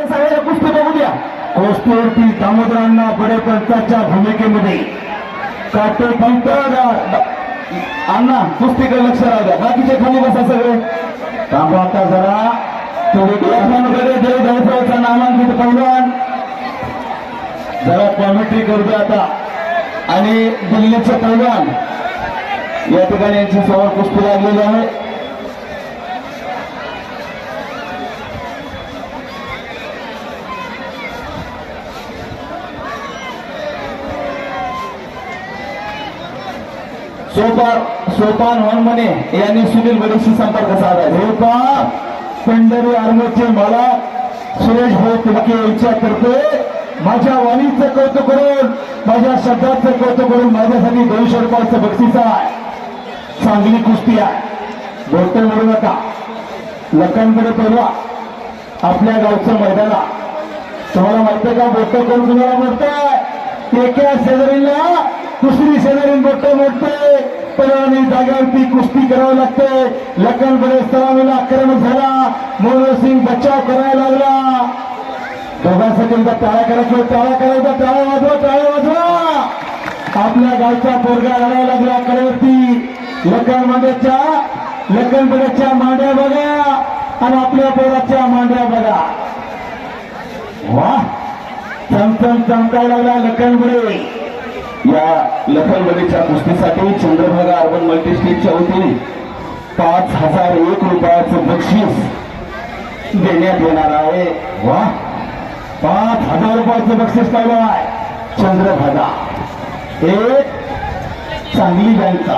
कुस्ती बघू द्या. कुस्तीवरती दामोदरांना बडेपंचाच्या भूमिकेमध्ये काटेपंत अण्णा कुस्तीकडे लक्ष राहू द्या. बाकीचे खाली बसा सगळे. थांबा आता जरा देवचा नामांकित पैलवान जरा कॉमेंट्री करू द्या आता. आणि दिल्लीचे पैलवान या ठिकाणी यांची समोर कुस्ती लागलेली आहे. सोपान वनमने यांनी सुनील बडेशी संपर्क साधला. पंढरी आर्मीचे मला सुरेश भाऊ तुमके इच्छा करते. माझ्या वाणीचं कौतुक करून माझ्या शब्दाचं कौतुक करून माझ्यासाठी 200 रुपयाचं बक्षीस आहे. चांगली कुस्ती आहे. बोलतो म्हणू नका. लखनकडे पहिला आपल्या गावचं मैदान तुम्हाला माहितीये का? बोलतो करून तुम्हाला म्हणताय एका शेजारीला दुसरी शेजारी मोठं मोठे पण जागेवरती कुस्ती करावं लागते. लखनकडे सलामीला आक्रमक झाला. मोहनसिंग बचाव करायला लागला. दोघांसाठी टाळ्या करायचं. टाळ्या करायचा. टाळ्या वाजवा. टाळ्या वाजवा. आपल्या गावचा पोरगा लढायला लागला कडेवरती. लखनबडेच्या मांड्या बघा आणि आपल्या पोराच्या मांड्या बघा. वा चमचम चमकायला लागला लखनबडे. या लखनबडेच्या कुस्तीसाठी चंद्रभागा अर्बन मल्टीस्टेटच्या वतीने 5001 रुपयाचं बक्षीस देण्यात येणार आहे. वा 5000 रुपयाचं बक्षीस पाहिलं आहे. चंद्रभागा एक चांगली बँक.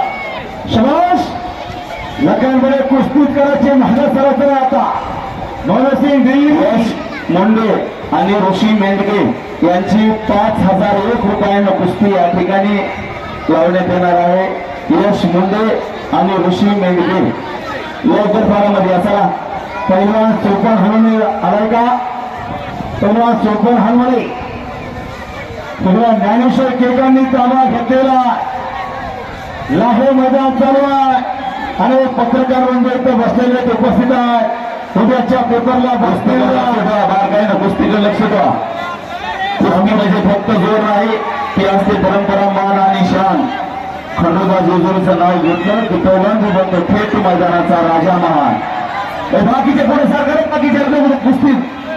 शबाश. लखनबडे कुस्तीत करायचे माझ्या सरासरी आता मनोसिंग दिल्ली यश मुंडे आणि ऋषी मेंढके यांची 5001 रुपयानं कुस्ती या ठिकाणी लावण्यात येणार आहे. यश मुंडे आणि ऋषी मेंढके लवकर फारामध्ये असा पहिलवान चोपण हनुमने आलाय का? पहिलवान चोपण हनुमने पहिलवान ज्ञानेश्वर केकांनी ताबा घेतलेला लाहो मैदान चालू आहे. आणि पत्रकार मंडळ इथं बसलेले उपस्थित आहे. उद्याच्या पेपरला बसलेला बारकाईनं कुस्तीकडे लक्ष द्या. कुस्ती म्हणजे फक्त जोर नाही ती असते परंपरा मान आणि शान. खंडोबा जेजुरीचं नाव घेतलं की पहिल्यांदा बनतो थेट मैदानाचा राजा महान. बाकीचे पुढे सरकार बाकीचे कुस्ती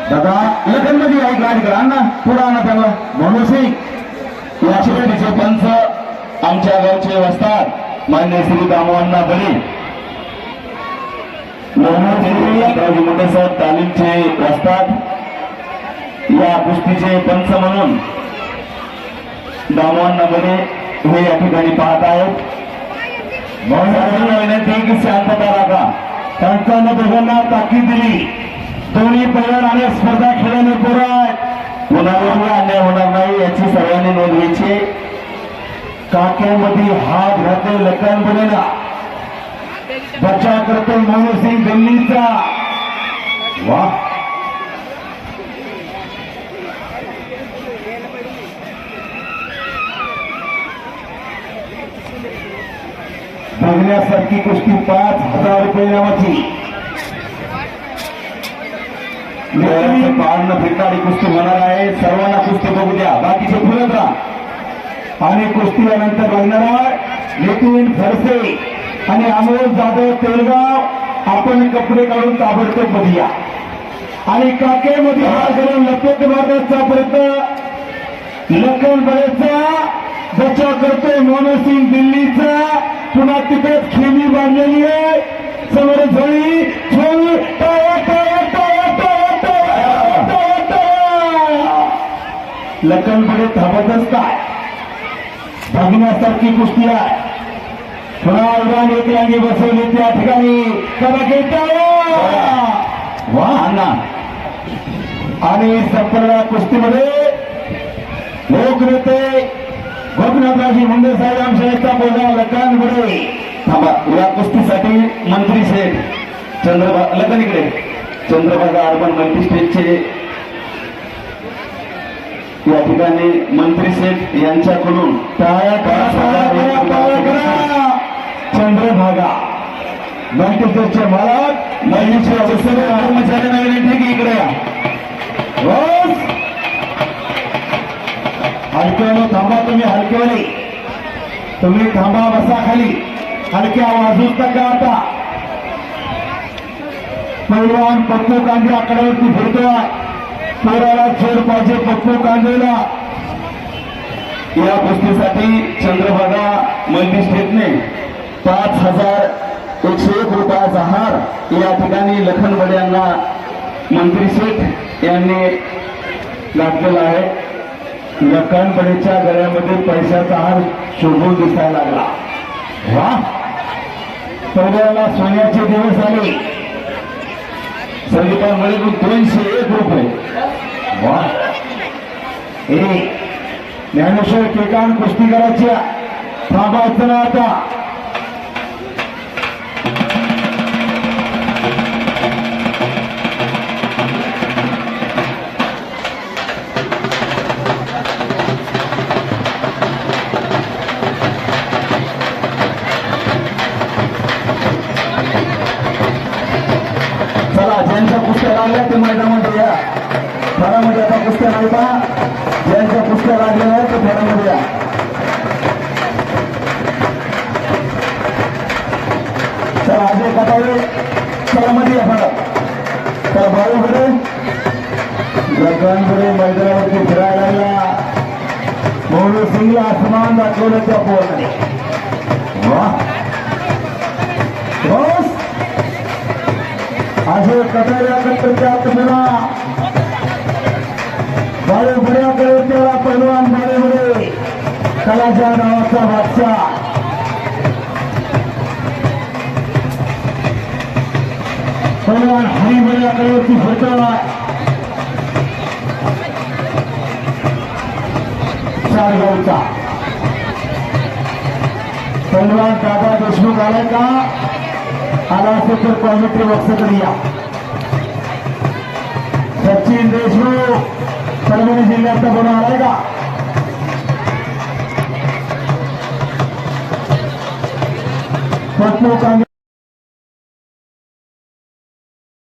दादा लखनमध्ये आहे. गाडी करा अण्णा पुढे आणा त्यांना. मनोसिंग या शिबिराचे पंच आमच्या गावचे वस्ताद मान्य श्री दामोअण्णा बडे. मोठे साहेब तालीमचे वस्ताद. या कुस्तीचे पंच म्हणून दामोअण्णा बडे हे या ठिकाणी पाहत आहेत. विनंती की शांतता राखा. त्यांना दोघांना ताकीद दिली. दोन्ही पैलवान आणि स्पर्धा खेळाने पोरं आहेत. कुणालाही अन्याय होणार नाही याची सर्वांनी नोंद घ्यायची. काक्यामध्ये हात घातले लखनबडेला. बचाव करतो मोहनसिंग दिल्लीचा. वा बघण्यासारखी कुस्ती 5000 रुपये नावाची. पाळणं फिरणारी कुस्ती होणार आहे. सर्वांना कुस्ती बघू द्या. बाकीचे फुलत राहा. आणि कुस्ती यानंतर बघणार नितीन खडसे आणि अमोल जाधव तेलगाव. आपण कपडे काढून ताबडतोब बघूया. आणि काकेमध्ये हार घालून लपेट मारण्याचा प्रयत्न लखनबडेचा. बचाव करतोय मोहनसिंग दिल्लीचा. पुन्हा तिथेच खेळी बांधलेली आहे. समोर झोळी झोळी लखनबडे थांबतच काय. बघण्यासारखी कुस्ती आहे. पुन्हा उडान एक रांगी बसवली त्या ठिकाणी वाहना. आणि संपूर्ण कुस्तीमध्ये लोकनेते गोपीनाथरावजी मुंडे साहेब आमच्या पोरगा लखनबडे. थांबा. या कुस्तीसाठी मंत्री शेठ लखन इकडे चंद्रभागा अर्बन मल्टीस्टेटचे या ठिकाणी मंत्री शेठ यांच्याकडून चंद्रभागा मल्टीस्टेटचे मालक कर्मचारी नवीन ठीक इकडे या. तुम्ही हलकेवाली, तुम्ही थांबा बसा खाली, हलक्या वाजूच नका आता. पैलवान पप्पू कांदे आकड्यावरती फिरतोय. पोराला जोर पाहिजे पप्पू कांदेला. या कुस्तीसाठी चंद्रभागा मंदी स्टेटने 5,101 रुपयाचा हार या ठिकाणी लखन बडे यांना मंत्री शेठ यांनी घातलेला आहे. लखन बडेच्या गळ्यामध्ये पैशाचा हार शोभून दिसायला लागला. वा, पहिल्याला सोन्याचे दिवस आले. संदीपांमध्ये 201 रुपये. वा, हे ज्ञानेश्वर केकान कुस्ती करायची. थांबायचं ना आता. चला, ज्यांच्या कुस्त्या लागल्या ते मैदानामध्ये या. घरामध्ये आता कुस्त्या नाही पहा. ज्यांच्या कुस्त्या लागलेल्या आहेत ते घरामध्ये या. चला, अजय कटाळे चला मध्ये या. बघा, चला भाऊकडे जगांकडे मैदानावरती फिरायला लागला. मोहन सिंगला आसमान दाखवलं त्या पोराने. वा, बस अजय कटाळ्याकडे आत्मना बाळेबुड्याकडे त्याला पैलवान बाळेबुडे कलाच्या नावाचा बादशाह. पैलवान हरिबुड्याकडे ती फिरतोय. चारगावचा पैलवान दादा देशमुख आलाय का? आला असेल तर कॉमेंट्री बॉक्सकडे या. सचिन देशमुख परभणी जिल्ह्याचा गुन्हा आलाय का? पप्पू कांदे